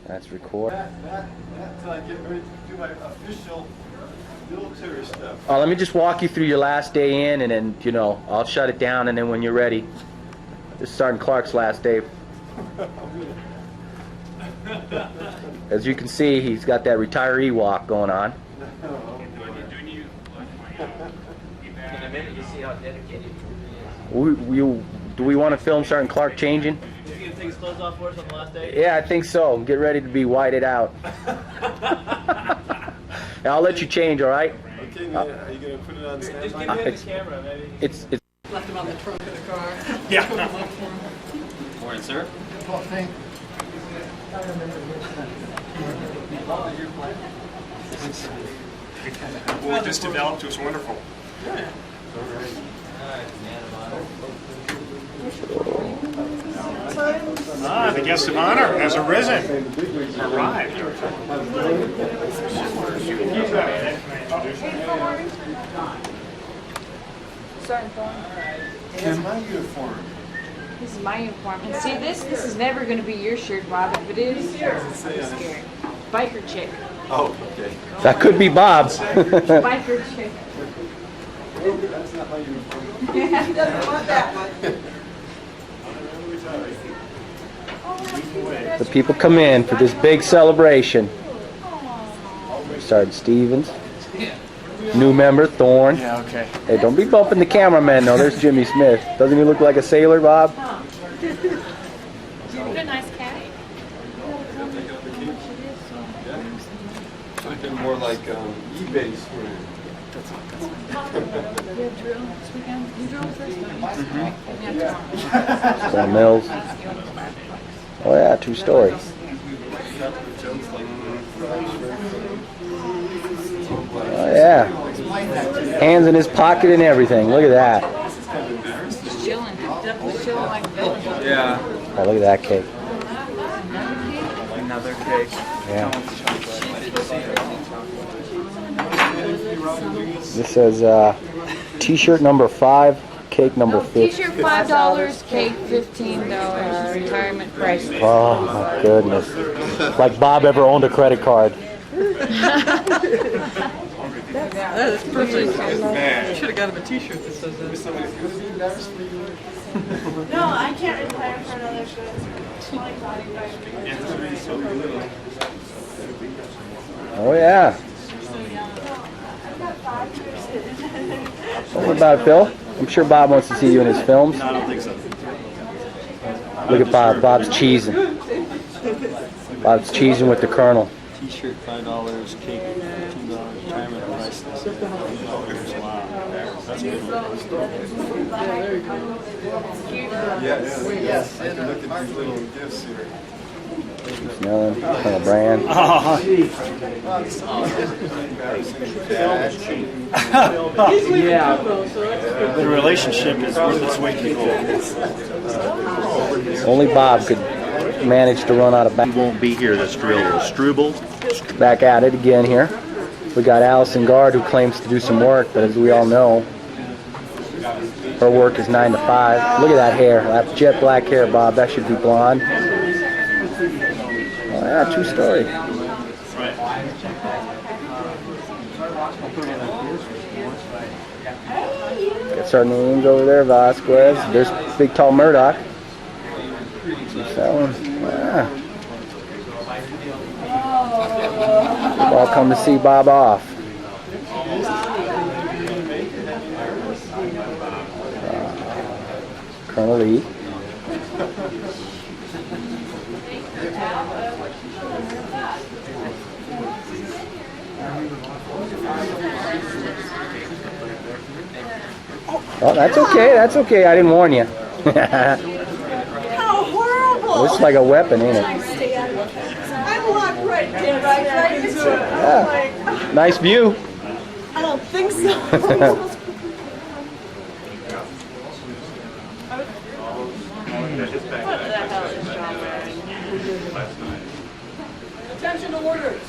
That's record. That's getting ready to do my official military stuff. Oh, let me just walk you through your last day in, and then, you know, I'll shut it down, and then when you're ready. This is Sergeant Clark's last day. As you can see, he's got that retiree walk going on. In a minute, you see how dedicated Do we want to film Sergeant Clark changing? Is he going to take his clothes off for us on the last day? Yeah, I think so. Get ready to be whited out. I'll let you change, all right? Okay, man. Are you going to put it on standby? Just give him the camera, maybe. It's Left him on the trunk of the car. Yeah. Morning, sir. Well, just developed was wonderful. Ah, the guest of honor has arisen. Arrived. Sergeant Thorne. It's my uniform. This is my uniform. And see this? This is never going to be your shirt, Bob. If it is, I'm scared. Biker chick. Oh, okay. that could be Bob's. Biker chick. That's not my uniform. He doesn't want that one. The people come in for this big celebration. Sergeant Stevens. New member, Thorne. Yeah, okay. Hey, don't be bumping the cameraman, though. There's Jimmy Smith. Doesn't he look like a sailor, Bob? What a nice cat. Should have been more like eBay swing. You drill this weekend? You drove first time? Sam Mills. Oh, yeah, true story. Oh, yeah. Hands in his pocket and everything. Look at that. Just chilling. Just chilling like a villain. Yeah. Oh, look at that cake. Another cake. Yeah. This says T-shirt number 5, cake number 50. T-shirt $5, cake $15. Retirement price. Oh my goodness! Like Bob ever owned a credit card. That is perfect. You should have got him a t-shirt that says that. No, I can't retire for another shirt. Oh yeah. What about it, Phil? I'm sure Bob wants to see you in his films. No, I don't think so. Look at Bob. Bob's cheesing. Bob's cheesing with the Colonel. T-shirt $5, cake $15, retirement priceless. Wow, that's good. Yes. I can look at these little gifts here. Colonel Brand. Yeah, the relationship is worth its weight in gold. Only Bob could manage to run out of back. Won't be here. This drill will Struble. Back at it again here. We got Allison Guard, who claims to do some work, but as we all know, her work is 9 to 5. Look at that hair. That jet black hair, Bob. That should be blonde. Oh, yeah, true story. Got Sergeant Williams over there, Vasquez. There's big tall Murdoch. That one. Yeah. We've all come to see Bob off. Colonel Lee. Oh, that's okay. That's okay. I didn't warn you. How horrible! Looks like a weapon, ain't it? I'm locked right in, right into it. Yeah. Nice view. I don't think so. Attention to orders.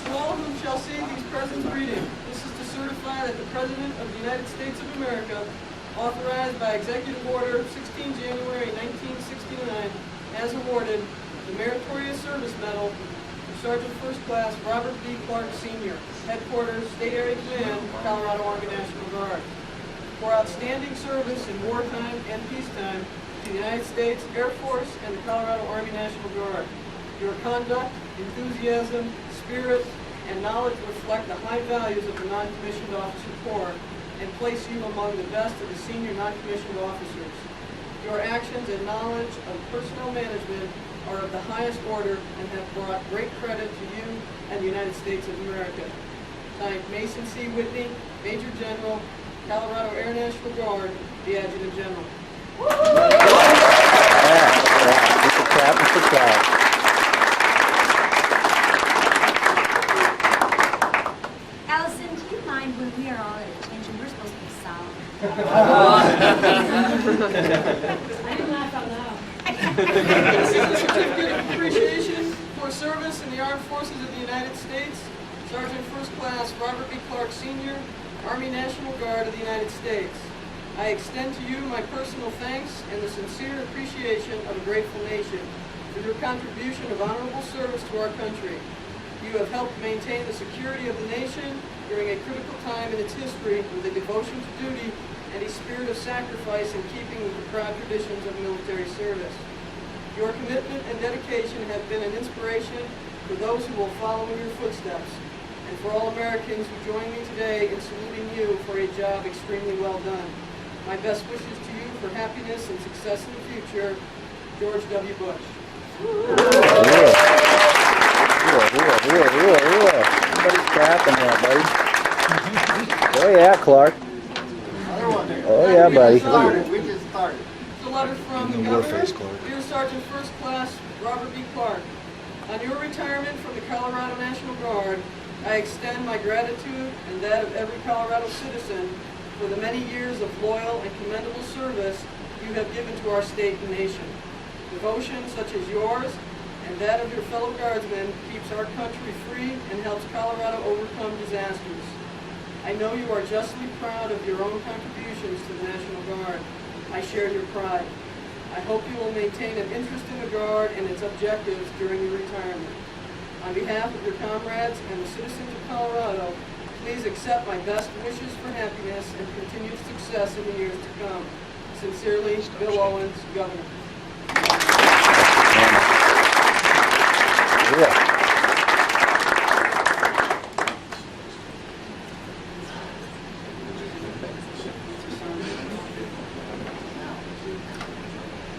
To all whom shall say these present greetings, this is to certify that the President of the United States of America, authorized by Executive Order 16 January 1969, as awarded, the Meritorious Service Medal to Sergeant First Class Robert B. Clark Sr., Headquarters, State Area Command, Colorado Army National Guard, for outstanding service in wartime and peacetime to the United States Air Force and the Colorado Army National Guard. Your conduct, enthusiasm, spirit, and knowledge reflect the high values of the non-commissioned officer corps and place you among the best of the senior non-commissioned officers. Your actions and knowledge of personnel management are of the highest order and have brought great credit to you and the United States of America. Signed, Mason C. Whitney, Major General, Colorado Air National Guard, the Adjutant General. Just a clap, just a clap. Allison, do you mind when we are all at attention? We're supposed to be solemn. I didn't laugh out loud. This is a certificate of appreciation for service in the Armed Forces of the United States. Sergeant First Class Robert B. Clark Sr., Army National Guard of the United States. I extend to you my personal thanks and the sincere appreciation of a grateful nation for your contribution of honorable service to our country. You have helped maintain the security of the nation during a critical time in its history with a devotion to duty and a spirit of sacrifice in keeping with the proud traditions of military service. Your commitment and dedication have been an inspiration for those who will follow in your footsteps, and for all Americans who join me today in saluting you for a job extremely well done. My best wishes to you for happiness and success in the future, George W. Bush. Somebody's clapping there, buddy. Oh yeah, Clark. Oh yeah, buddy. We just started. It's a letter from the Governor, dear Sergeant First Class Robert B. Clark. On your retirement from the Colorado National Guard, I extend my gratitude and that of every Colorado citizen for the many years of loyal and commendable service you have given to our state and nation. Devotion such as yours and that of your fellow guardsmen keeps our country free and helps Colorado overcome disasters. I know you are justly proud of your own contributions to the National Guard. I share your pride. I hope you will maintain an interest in the Guard and its objectives during your retirement. On behalf of your comrades and the citizens of Colorado, please accept my best wishes for happiness and continued success in the years to come. Sincerely, Bill Owens, Governor.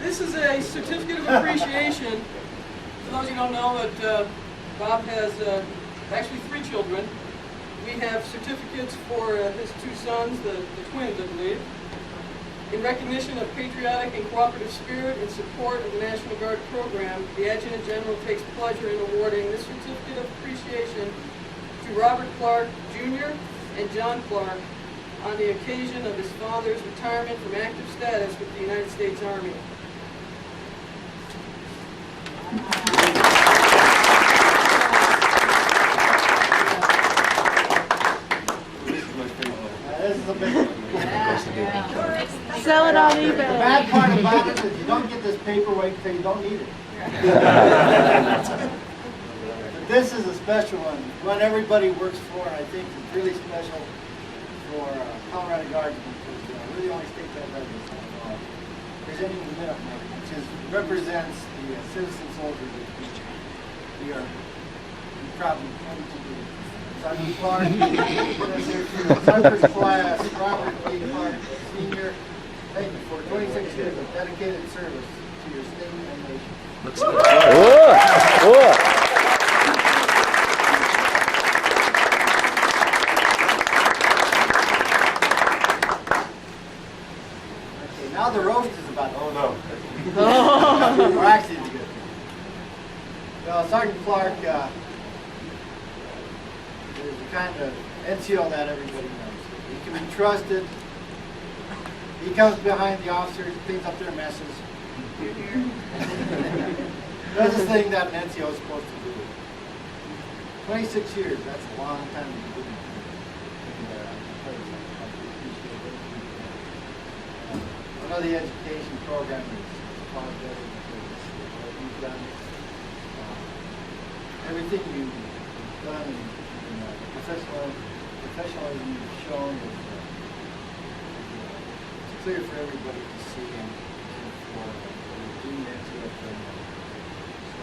This is a certificate of appreciation. For those of you who don't know, that Bob has actually 3 children. We have certificates for his 2 sons, the twins, I believe. In recognition of patriotic and cooperative spirit in support of the National Guard program, the Adjutant General takes pleasure in awarding this certificate of appreciation to Robert Clark Jr. and John Clark on the occasion of his father's retirement from active status with the United States Army. This is a big one. Sell it on The eBay. bad part about it is you don't get this paperweight until you don't need it. But this is a special one. One everybody works for, and I think it's really special for Colorado Guardsmen, because we're the only state that does this. Presenting the Minutemen, which represents the citizen soldiers of the future. We are proudly claim to be Sergeant Clark, Sergeant Class Robert B. Clark Sr. Thank you for 26 years of dedicated service to your state and nation. Okay, now the roast is about. Oh no. We're actually good. Well, Sergeant Clark is the kind of NCO that everybody knows. He can be trusted. He comes behind the officers, cleans up their messes. Does the thing that an NCO is supposed to do. 26 years, that's a long time to be doing it. I know the education program is apologetic because what you've done. everything you've done and professionalism you've shown is it's clear for everybody to see and for doing that to it. So,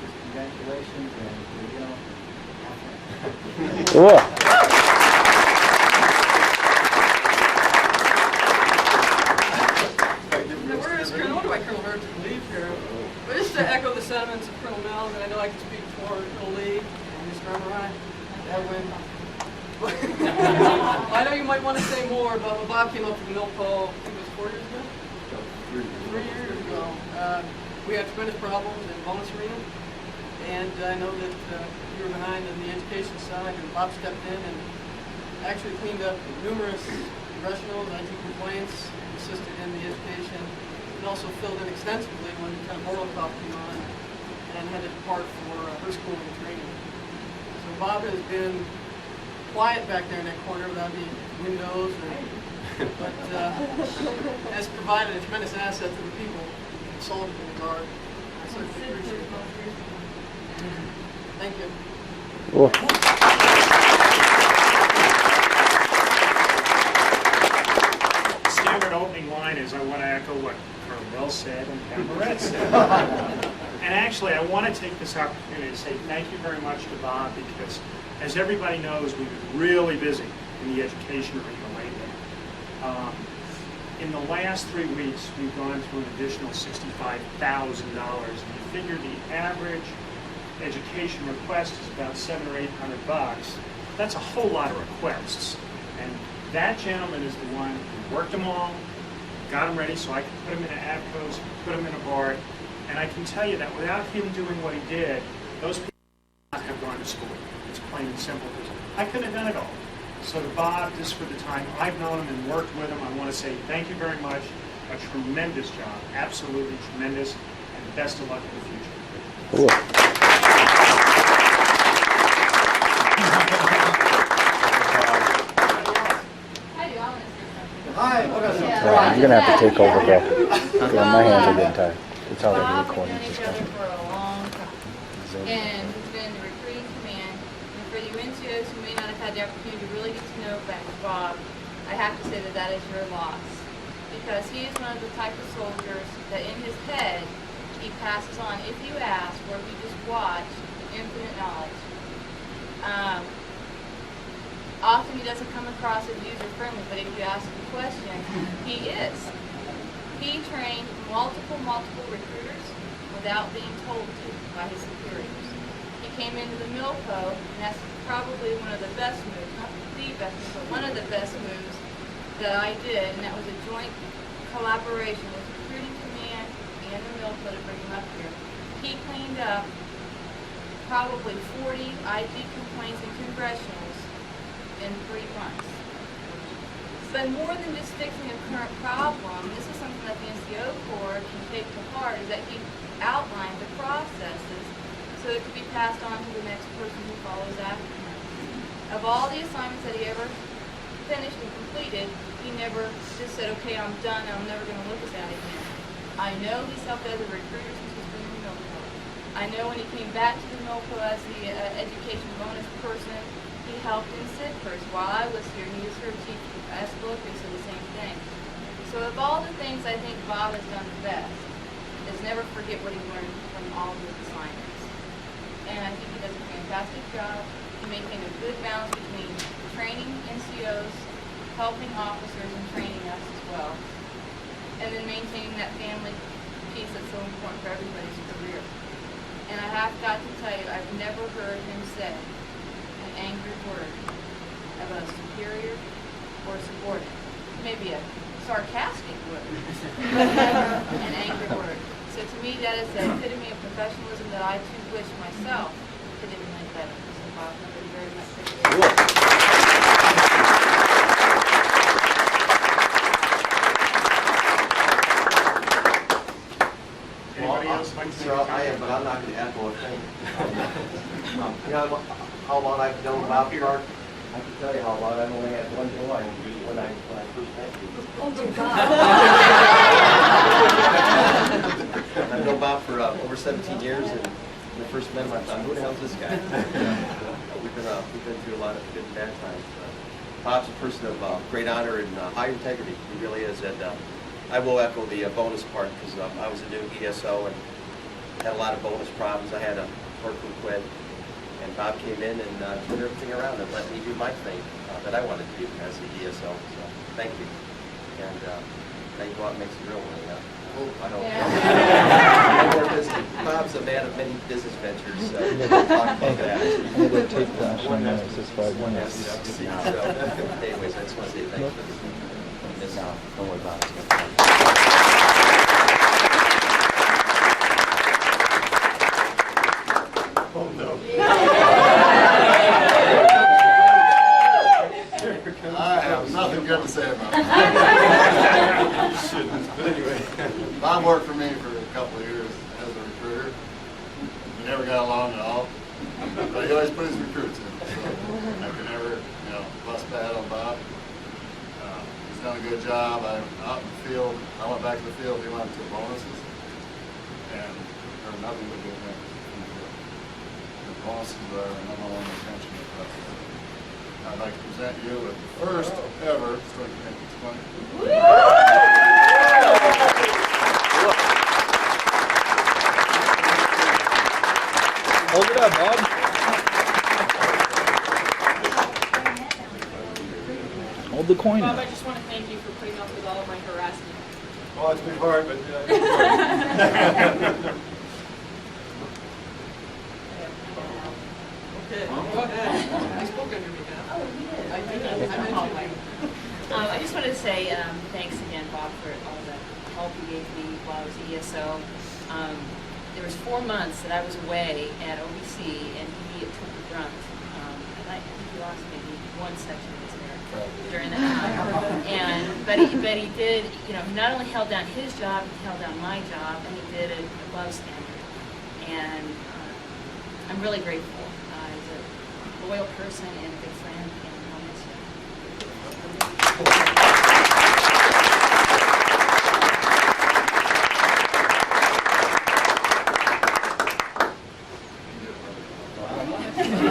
just congratulations and Whoa. Where is Colonel? What do I Colonel Hurd to leave here? But just to echo the sentiments of Colonel Mills, and I know I can speak for Colonel Lee and Mr. Emerai, Edwin. I know you might want to say more, but when Bob came up to the Milpo, I think it was 4 years ago? 3 years ago. We had tremendous problems in Bonus Arena, and I know that you were behind on the education side, and Bob stepped in and actually cleaned up numerous congressionals, IT complaints, assisted in the education, and also filled in extensively when kind of Morlokoff came on and had to depart for her schooling and training. So Bob has been quiet back there in that corner without the windows, but has provided a tremendous asset to the people in Sullivan regard. I certainly appreciate it. Thank you. Whoa. Standard opening line is, I want to echo what Colonel Mills said and Cameron said. And actually, I want to take this opportunity to say thank you very much to Bob, because as everybody knows, we've been really busy in the education arena lately. In the last 3 weeks, we've gone through an additional $65,000, and you figure the average education request is about $700 or $800. That's a whole lot of requests, and that gentleman is the one who worked them all, got them ready so I could put them in an APCOs, put them in a BART, and I can tell you that without him doing what he did, those people would not have gone to school. It's plain and simple. I couldn't have done it all. So to Bob, just for the time I've known him and worked with him, I want to say thank you very much. A tremendous job, absolutely tremendous, and best of luck in the future. Cool. Hi, what is it? You're gonna have to take over, bro. My hands are getting tired. It's already Bob, we've recording. known each other for a long time, and he's been in the recruiting command. And for you NCOs who may not have had the opportunity to really get to know Bob, I have to say that that is your loss, because he is one of the type of soldiers that in his head he passes on, if you ask, or if you just watch, infinite knowledge. Often he doesn't come across as user-friendly, but if you ask him a question, he is. He trained multiple recruiters without being told to by his superiors. He came into the Milpo, and that's probably one of the best moves, not the best move, but one of the best moves that I did, and that was a joint collaboration with the recruiting command and the Milpo to bring him up here. He cleaned up probably 40 IG complaints and congressionals in 3 months. But more than just fixing a current problem, this is something that the NCO Corps can take to heart, is that he outlined the processes so it could be passed on to the next person who follows after him. Of all the assignments that he ever finished and completed, he never just said, okay, I'm done, I'm never going to look at that again. I know he's helped as a recruiter since he's been in the Milpo. I know when he came back to the Milpo as the education bonus person, he helped in SIDFIRS. While I was here, he was her chief escalopus, so the same thing. So of all the things I think Bob has done the best is never forget what he learned from all of his assignments. And I think he does a fantastic job. He maintained a good balance between training NCOs, helping officers, and training us as well. And then maintaining that family piece that's so important for everybody's career. And I have got to tell you, I've never heard him say an angry word about a superior or a subordinate. Maybe a sarcastic word, but never an angry word. So to me, that is the epitome of professionalism that I too wish myself could implement better. So Bob, thank you very much for your Anybody else like to say Sure, I am, but I'm not going to echo a thing. You know how long I've known Bob Clark? I can tell you how long. I've only had one joy when I first met you. I've known Bob for over 17 years, and When I first met him, I thought, who the hell is this guy? We've been through a lot of good and bad times. Bob's a person of great honor and high integrity. He really is. And I will echo the bonus part because I was a new ESO and had a lot of bonus problems. I had a clerk who quit, and Bob came in and turned everything around and let me do my thing that I wanted to do as the ESO. So thank you. And now you go out and make some real money. I don't know. Bob's a man of many business ventures. We'll talk about that. The tape flash on there says 5 minutes. So, anyways, I just want to say thanks for this. No, don't worry about it. Oh, no. I have nothing good to say about it. But anyway, Bob worked for me for a couple of years as a recruiter. We never got along at all, but he always put his recruits in. So I could never, bust bad on Bob. He's done a good job. I'm out in the field. I went back to the field. He went to bonuses, and there was nothing but good things in the field. The bonuses are the number one retention for us. I'd like to present you with the first ever strength maintenance clinic. Hold it up, Bob. Hold the coin Bob, up. I just want to thank you for putting up with all of my harassment. Well, it's been hard, but Okay, go ahead. I spoke on your behalf. Oh, you did? I did. I mentioned you. I just wanted to say thanks again, Bob, for all the help you gave me while I was ESO. There was 4 months that I was away at OBC, and he took the brunt. And I think he lost maybe one section of his hair during that time. But he did, he not only held down his job, he held down my job, and he did it above standard. And I'm really grateful. He's a loyal person and a good friend, and I'll miss him.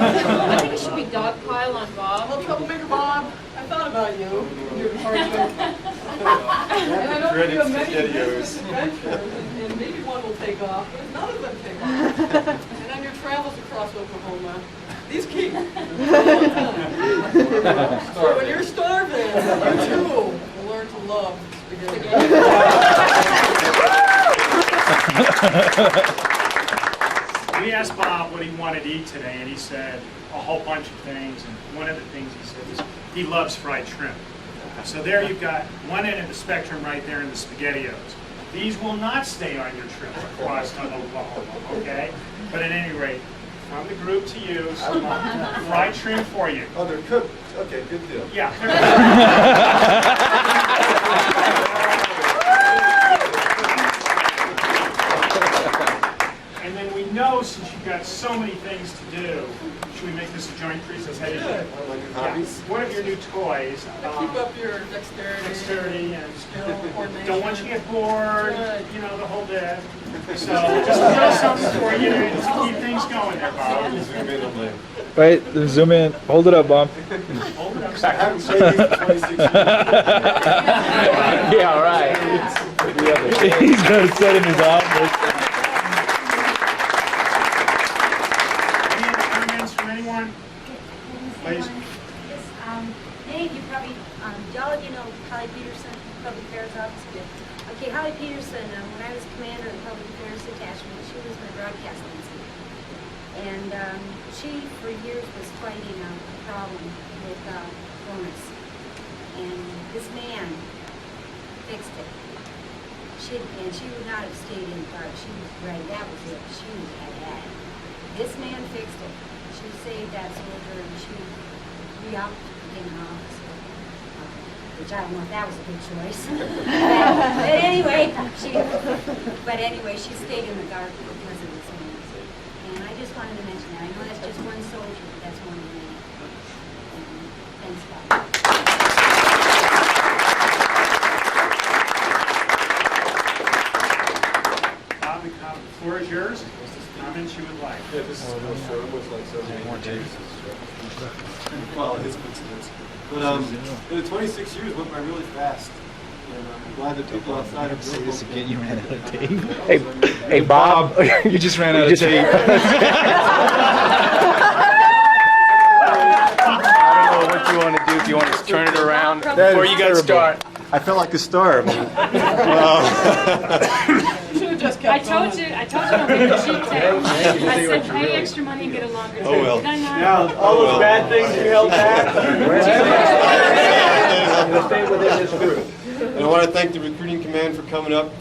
I think it should be dogpile on Bob. Well, troublemaker Bob, I thought about you. You're hardship. And I know you have many business adventures, and maybe one will take off, but none of them take off. And on your travels across Oklahoma, these keep. So when you're starving, you too will learn to love spaghetti. We asked Bob what he wanted to eat today, and he said a whole bunch of things. And one of the things he said was he loves fried shrimp. So there you've got one end of the spectrum right there in the SpaghettiOs. These will not stay on your trip across to Oklahoma, okay? But at any rate, from the group to you, some fried shrimp for you. oh, they're cooked. Okay, good deal. Yeah. And then we know, since you've got so many things to do, should we make this a joint presentation? Like your hobbies? One of your new toys. Keep up your dexterity. Dexterity and skill, coordination. don't want you to get bored, Good. the whole bit. So just a little something for you to keep things going there, Bob. Wait, zoom in. Hold it up, Bob. Hold it up. I haven't shaved these for 26 years. Yeah, right. He's going to set in his office. Any comments from anyone? Please. Yes, many of you probably, y'all of you know Holly Peterson, Public Affairs Officer. Okay, Holly Peterson, when I was commander of the Public Affairs Detachment, she was my broadcast liaison. And she, for years, was fighting a problem with bonus. And this man fixed it. She would not have stayed in the guard. She was ready. That was it. She had had it. This man fixed it. She saved that soldier, and she became an officer. Which I don't know if that was a good choice. but anyway, she stayed in the guard because of this man. And I just wanted to mention that. I know that's just one soldier, but that's one man. Thanks, Bob. Bob, the floor is yours. Comments you would like. Well, his footsteps. But the 26 years went by really fast. And I'm glad that people outside have Say this again, you ran out of tape. Hey, Bob. You just ran out of tape. I don't know what you want to do. If you want to turn it around before you guys start. I felt like a star. I told you I'll get the cheap tape. I said pay extra money and get a longer tape. Oh, well. Did I not? Now, all those bad things you held back. And I want to thank the recruiting command for coming up.